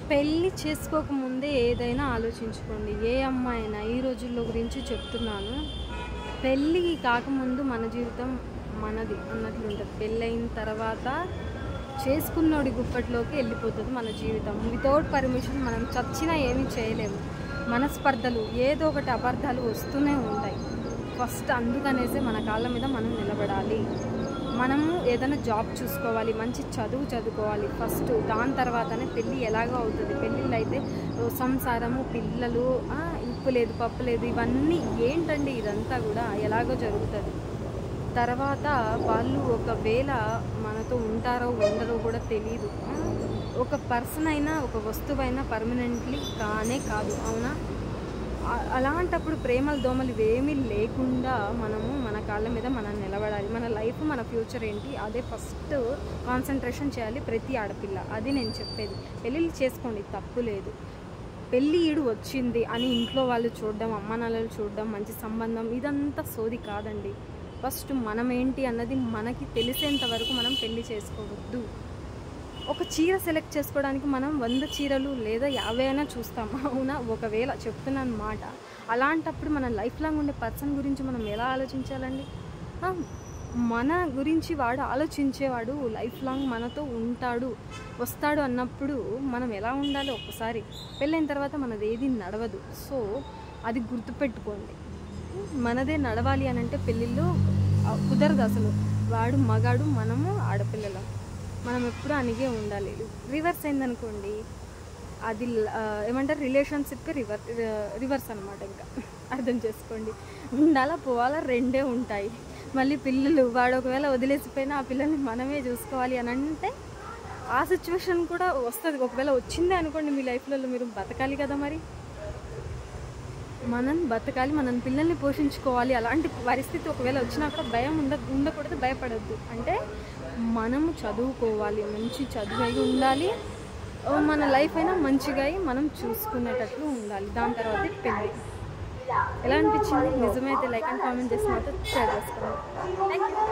పెళ్ళి చేసుకోకముందే ఏదైనా ఆలోచించుకోండి. ఏ అమ్మాయైనా ఈ రోజుల్లో గురించి చెప్తున్నాను. పెళ్ళి కాకముందు మన జీవితం మనది అన్నట్లుంటుంది. పెళ్ళైన తర్వాత చేసుకున్నోడి గుప్పట్లోకి వెళ్ళిపోతుంది మన జీవితం. వితౌట్ పర్మిషన్ మనం చచ్చినా ఏమీ చేయలేము. మనస్పర్ధలు ఏదో ఒకటి అపార్థాలు వస్తూనే ఉంటాయి. ఫస్ట్ అందుకనేసే మన కాళ్ళ మీద మనం నిలబడాలి. మనము ఏదైనా జాబ్ చూసుకోవాలి, మంచి చదువు చదువుకోవాలి ఫస్ట్. దాని తర్వాతనే పెళ్ళి ఎలాగో అవుతుంది. పెళ్ళిళ్ళు అయితే సంసారము, పిల్లలు, ఉప్పు లేదు పప్పు లేదు, ఇవన్నీ ఏంటండి? ఇదంతా కూడా ఎలాగో జరుగుతుంది. తర్వాత వాళ్ళు ఒకవేళ మనతో ఉంటారో ఉండరో కూడా తెలీదు. ఒక పర్సన్ అయినా ఒక వస్తువైనా పర్మనెంట్లీ కానే కాదు, అవునా? అలాంటప్పుడు ప్రేమలు దోమలు ఇవేమీ లేకుండా మనము మన కాళ్ళ మీద మనం నిలబడాలి. మన లైఫ్, మన ఫ్యూచర్ ఏంటి, అదే ఫస్ట్ కాన్సన్ట్రేషన్ చేయాలి ప్రతి ఆడపిల్ల. అది నేను చెప్పేది. పెళ్ళిళ్ళు చేసుకోండి, తప్పు లేదు. పెళ్ళి ఈడు వచ్చింది అని ఇంట్లో వాళ్ళు చూడడం, అమ్మ నాన్నలు చూడడం, మంచి సంబంధం, ఇదంతా సోది కాదండి. ఫస్ట్ మనం ఏంటి అన్నది మనకి తెలిసేంత వరకు మనం పెళ్ళి చేసుకోవద్దు. ఒక చీర సెలెక్ట్ చేసుకోవడానికి మనం 100 చీరలు లేదా 50 అయినా చూస్తాం, అవునా? ఒకవేళ చెప్తున్నాను మాట. అలాంటప్పుడు మన లైఫ్ లాంగ్ ఉండే పర్సన్ గురించి మనం ఎలా ఆలోచించాలండి? మన గురించి వాడు ఆలోచించేవాడు లైఫ్ లాంగ్ మనతో ఉంటాడు, వస్తాడు అన్నప్పుడు మనం ఎలా ఉండాలో ఒక్కసారి. పెళ్ళైన తర్వాత మనది ఏది నడవదు. సో అది గుర్తుపెట్టుకోండి. మనదే నడవాలి అని అంటే పెళ్ళిళ్ళు కుదరదు అసలు. వాడు మగాడు, మనము ఆడపిల్లలం. మనం ఎప్పుడు అనిగే ఉండాలి. రివర్స్ అయిందనుకోండి, అది ఏమంటారు, రిలేషన్షిప్ రివర్స్ అనమాట. ఇంకా అర్థం చేసుకోండి. ఉండాలా పోవాలా రెండే ఉంటాయి. మళ్ళీ పిల్లలు, వాడు ఒకవేళ వదిలేసిపోయినా ఆ పిల్లల్ని మనమే చూసుకోవాలి అని అంటే ఆ సిచ్యువేషన్ కూడా వస్తుంది. ఒకవేళ వచ్చిందే అనుకోండి మీ లైఫ్లలో, మీరు బతకాలి కదా మరి. మనం బతకాలి, మనం పిల్లల్ని పోషించుకోవాలి. అలాంటి పరిస్థితి ఒకవేళ వచ్చినా కూడా భయం ఉండకూడదు, భయపడద్దు. అంటే మనము చదువుకోవాలి, మంచి చదువు ఉండాలి, మన లైఫ్ అయినా మంచిగా అయి మనం చూసుకునేటట్లు ఉండాలి. దాని తర్వాత పెళ్ళి. ఎలా అనిపించింది? నిజమైతే లైక్ అండ్ కామెంట్ చేసి మాతో షేర్ చేసుకోండి. Thank you.